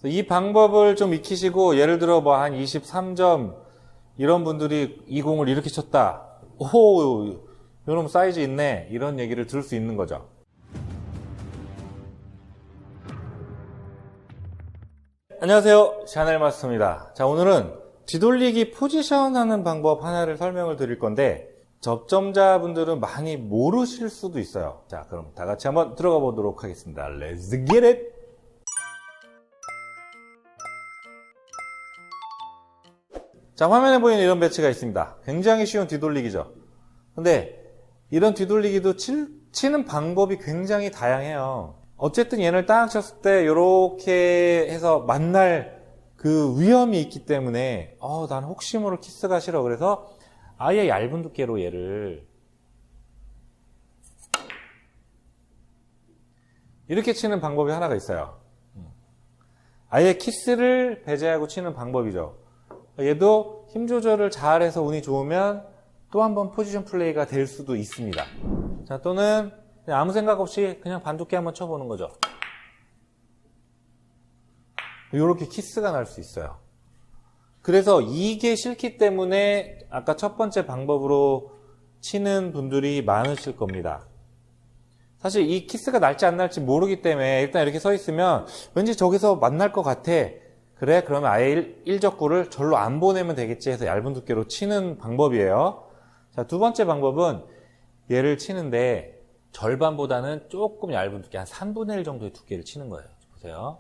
이 방법을 좀 익히시고 예를 들어 뭐 한 23점 이런 분들이 이 공을 이렇게 쳤다. 오, 요놈 사이즈 있네. 이런 얘기를 들을 수 있는 거죠. 안녕하세요. 샤넬 마스터입니다. 자, 오늘은 뒤돌리기 포지션 하는 방법 하나를 설명을 드릴 건데 접점자분들은 많이 모르실 수도 있어요. 자, 그럼 다 같이 한번 들어가 보도록 하겠습니다. Let's get it! 자, 화면에 보이는 이런 배치가 있습니다. 굉장히 쉬운 뒤돌리기죠. 근데 이런 뒤돌리기도 치는 방법이 굉장히 다양해요. 어쨌든 얘를 딱 쳤을 때 이렇게 해서 만날 그 위험이 있기 때문에 난 혹시 모를 키스가 싫어. 그래서 아예 얇은 두께로 얘를 이렇게 치는 방법이 하나가 있어요. 아예 키스를 배제하고 치는 방법이죠. 얘도 힘 조절을 잘해서 운이 좋으면 또 한 번 포지션 플레이가 될 수도 있습니다. 자, 또는 그냥 아무 생각 없이 그냥 반두께 한번 쳐보는 거죠. 이렇게 키스가 날 수 있어요. 그래서 이게 싫기 때문에 아까 첫 번째 방법으로 치는 분들이 많으실 겁니다. 사실 이 키스가 날지 안 날지 모르기 때문에 일단 이렇게 서 있으면 왠지 저기서 만날 것 같아. 그래? 그러면 아예 일적구를 절로 안 보내면 되겠지 해서 얇은 두께로 치는 방법이에요. 자, 두 번째 방법은 얘를 치는데 절반보다는 조금 얇은 두께, 한 3분의 1 정도의 두께를 치는 거예요. 보세요.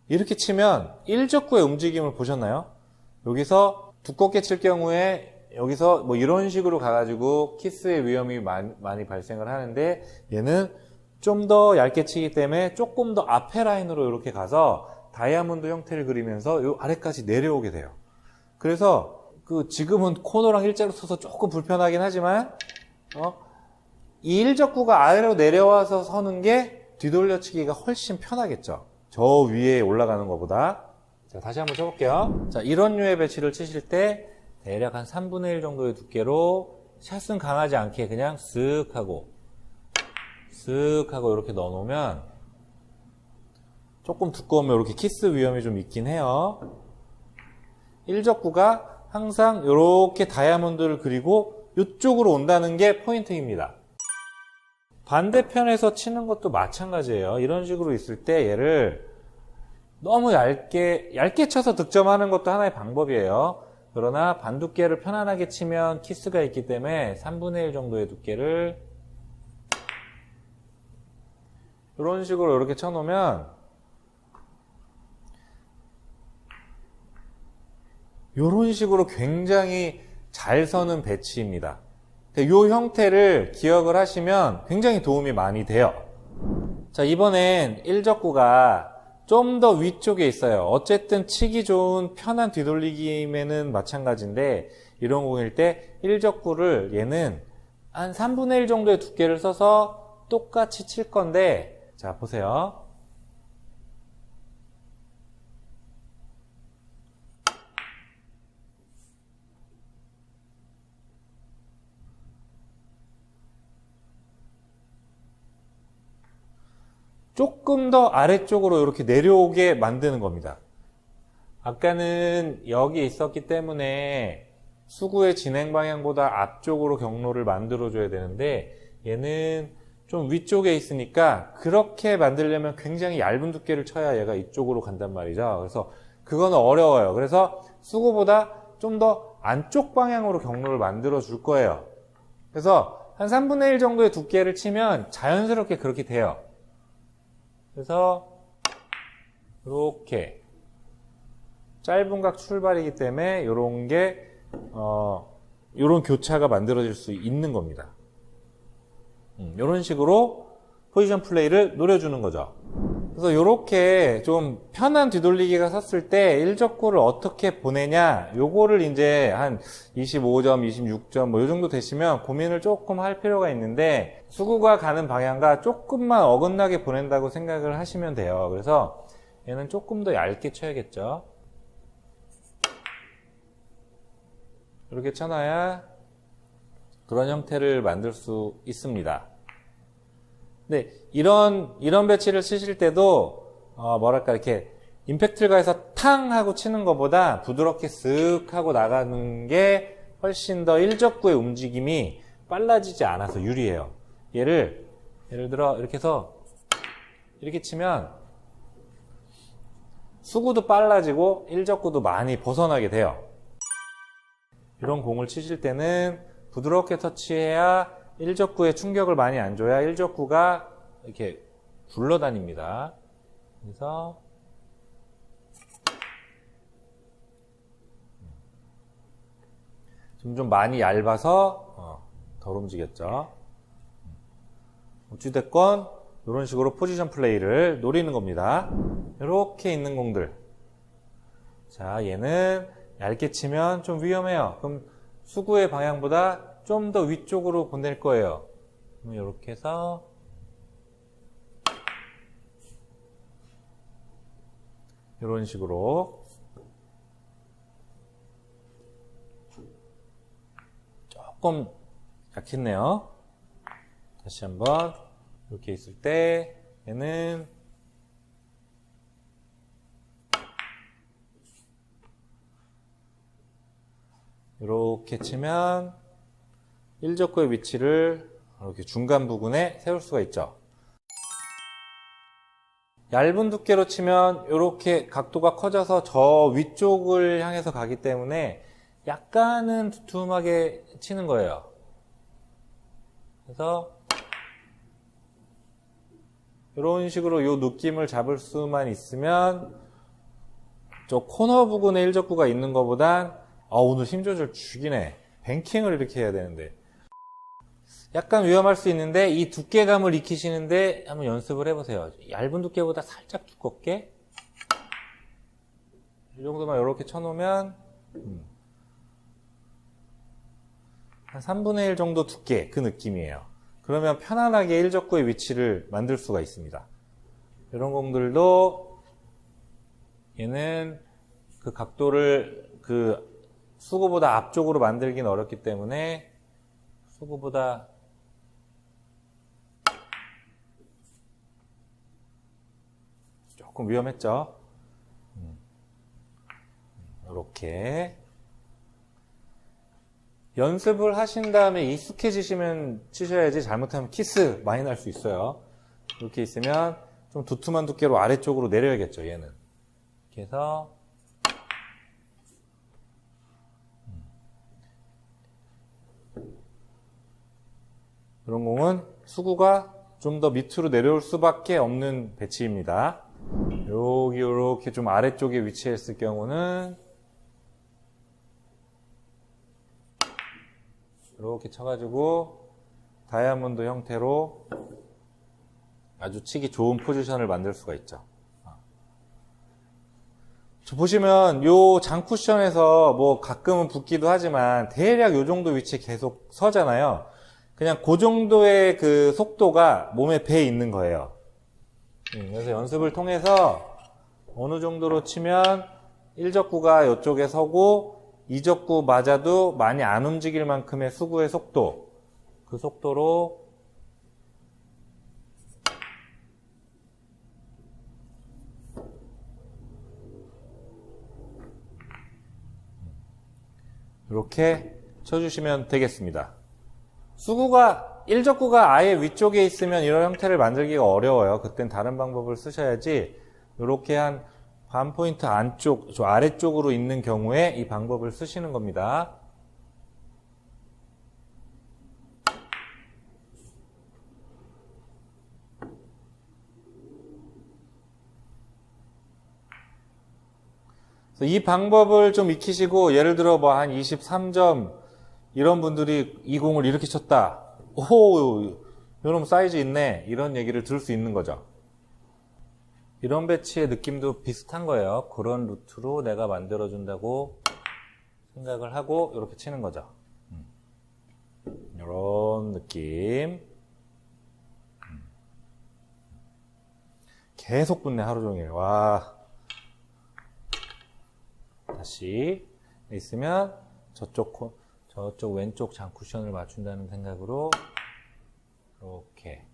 이렇게 치면 일적구의 움직임을 보셨나요? 여기서 두껍게 칠 경우에 여기서 뭐 이런 식으로 가가지고 키스의 위험이 많이 발생을 하는데 얘는 좀 더 얇게 치기 때문에 조금 더 앞에 라인으로 이렇게 가서 다이아몬드 형태를 그리면서 요 아래까지 내려오게 돼요. 그래서 지금은 코너랑 일자로 서서 조금 불편하긴 하지만 이 일적구가 아래로 내려와서 서는 게 뒤돌려치기가 훨씬 편하겠죠. 저 위에 올라가는 것보다. 자, 다시 한번 쳐볼게요. 자, 이런 류의 배치를 치실 때 대략 한 3분의 1 정도의 두께로 샷은 강하지 않게 그냥 쓱 하고 이렇게 넣어놓으면 조금 두꺼우면 이렇게 키스 위험이 좀 있긴 해요. 일적구가 항상 이렇게 다이아몬드를 그리고 이쪽으로 온다는 게 포인트입니다. 반대편에서 치는 것도 마찬가지예요. 이런 식으로 있을 때 얘를 너무 얇게 쳐서 득점하는 것도 하나의 방법이에요. 그러나 반두께를 편안하게 치면 키스가 있기 때문에 3분의 1 정도의 두께를 이런 식으로 이렇게 쳐놓으면 이런 식으로 굉장히 잘 서는 배치입니다. 이 형태를 기억을 하시면 굉장히 도움이 많이 돼요. 자, 이번엔 일적구가 좀 더 위쪽에 있어요. 어쨌든 치기 좋은 편한 뒤돌리기임에는 마찬가지인데 이런 공일 때 일적구를 얘는 한 3분의 1 정도의 두께를 써서 똑같이 칠 건데 자, 보세요. 조금 더 아래쪽으로 이렇게 내려오게 만드는 겁니다. 아까는 여기 있었기 때문에 수구의 진행 방향보다 앞쪽으로 경로를 만들어줘야 되는데 얘는 좀 위쪽에 있으니까 그렇게 만들려면 굉장히 얇은 두께를 쳐야 얘가 이쪽으로 간단 말이죠. 그래서 그거는 어려워요. 그래서 수구보다 좀 더 안쪽 방향으로 경로를 만들어 줄 거예요. 그래서 한 3분의 1 정도의 두께를 치면 자연스럽게 그렇게 돼요. 그래서 이렇게 짧은 각 출발이기 때문에 이런 교차가 만들어질 수 있는 겁니다. 이런 식으로 포지션 플레이를 노려주는 거죠. 그래서 이렇게 좀 편한 뒤돌리기가 섰을 때 일적구를 어떻게 보내냐, 요거를 이제 한 25점, 26점 뭐 요 정도 되시면 고민을 조금 할 필요가 있는데 수구가 가는 방향과 조금만 어긋나게 보낸다고 생각을 하시면 돼요. 그래서 얘는 조금 더 얇게 쳐야겠죠. 이렇게 쳐놔야 그런 형태를 만들 수 있습니다. 근데 이런 배치를 치실 때도 뭐랄까 이렇게 임팩트를 가해서 탕 하고 치는 것보다 부드럽게 쓱 하고 나가는 게 훨씬 더 일적구의 움직임이 빨라지지 않아서 유리해요. 예를 들어 이렇게 해서 이렇게 치면 수구도 빨라지고 일적구도 많이 벗어나게 돼요. 이런 공을 치실 때는 부드럽게 터치해야 일적구에 충격을 많이 안 줘야 일적구가 이렇게 굴러다닙니다. 그래서 좀 많이 얇아서 덜 움직였죠. 어찌됐건 이런 식으로 포지션 플레이를 노리는 겁니다. 이렇게 있는 공들. 자, 얘는 얇게 치면 좀 위험해요. 그럼 수구의 방향보다 좀 더 위쪽으로 보낼 거예요. 그럼 이렇게 해서 이런 식으로 조금 약했네요. 다시 한번 이렇게 있을 때 얘는 이렇게 치면 일적구의 위치를 이렇게 중간 부분에 세울 수가 있죠. 얇은 두께로 치면 이렇게 각도가 커져서 저 위쪽을 향해서 가기 때문에 약간은 두툼하게 치는 거예요. 그래서 이런 식으로 이 느낌을 잡을 수만 있으면 저 코너 부분에 일적구가 있는 것보단 오늘 힘 조절 죽이네. 뱅킹을 이렇게 해야 되는데 약간 위험할 수 있는데 이 두께감을 익히시는데 한번 연습을 해보세요. 얇은 두께보다 살짝 두껍게 이 정도만 이렇게 쳐놓으면 한 3분의 1 정도 두께 그 느낌이에요. 그러면 편안하게 일적구의 위치를 만들 수가 있습니다. 이런 공들도 얘는 그 각도를 그 수구보다 앞쪽으로 만들기는 어렵기 때문에 수구보다 조금 위험했죠. 이렇게 연습을 하신 다음에 익숙해지시면 치셔야지 잘못하면 키스 많이 날 수 있어요. 이렇게 있으면 좀 두툼한 두께로 아래쪽으로 내려야겠죠, 얘는. 이렇게 해서 이런 공은 수구가 좀 더 밑으로 내려올 수밖에 없는 배치입니다. 여기 이렇게 좀 아래쪽에 위치했을 경우는 이렇게 쳐가지고 다이아몬드 형태로 아주 치기 좋은 포지션을 만들 수가 있죠. 보시면 요 장쿠션에서 뭐 가끔은 붙기도 하지만 대략 요 정도 위치에 계속 서잖아요. 그냥 그 정도의 그 속도가 몸에 배에 있는 거예요. 그래서 연습을 통해서 어느 정도로 치면 1적구가 이쪽에 서고 2적구 맞아도 많이 안 움직일 만큼의 수구의 속도, 그 속도로 이렇게 쳐주시면 되겠습니다. 수구가 1적구가 아예 위쪽에 있으면 이런 형태를 만들기가 어려워요. 그땐 다른 방법을 쓰셔야지 이렇게 한 반 포인트 안쪽, 저 아래쪽으로 있는 경우에 이 방법을 쓰시는 겁니다. 이 방법을 좀 익히시고 예를 들어 뭐 한 23점 이런 분들이 이 공을 이렇게 쳤다. 오, 이런 사이즈 있네. 이런 얘기를 들을 수 있는 거죠. 이런 배치의 느낌도 비슷한 거예요. 그런 루트로 내가 만들어준다고 생각을 하고 이렇게 치는 거죠. 이런 느낌. 계속 붙네, 하루 종일. 와. 다시 있으면 저쪽 저쪽 왼쪽 장 쿠션을 맞춘다는 생각으로 이렇게.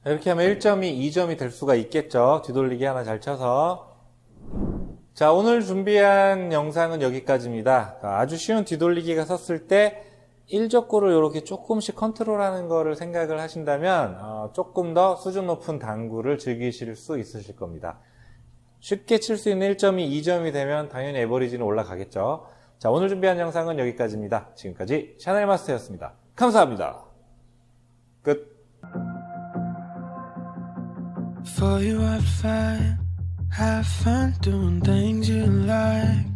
이렇게 하면 1점이 2점이 될 수가 있겠죠. 뒤돌리기 하나 잘 쳐서. 자, 오늘 준비한 영상은 여기까지입니다. 아주 쉬운 뒤돌리기가 섰을 때 1족구를 이렇게 조금씩 컨트롤하는 거를 생각을 하신다면 조금 더 수준 높은 당구를 즐기실 수 있으실 겁니다. 쉽게 칠 수 있는 1점이 2점이 되면 당연히 에버리지는 올라가겠죠. 자, 오늘 준비한 영상은 여기까지입니다. 지금까지 샤넬 마스터였습니다. 감사합니다. 끝. For you I'd fight, have fun doing things you like.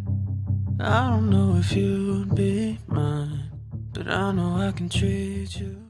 I don't know if you'd be mine, but I know I can treat you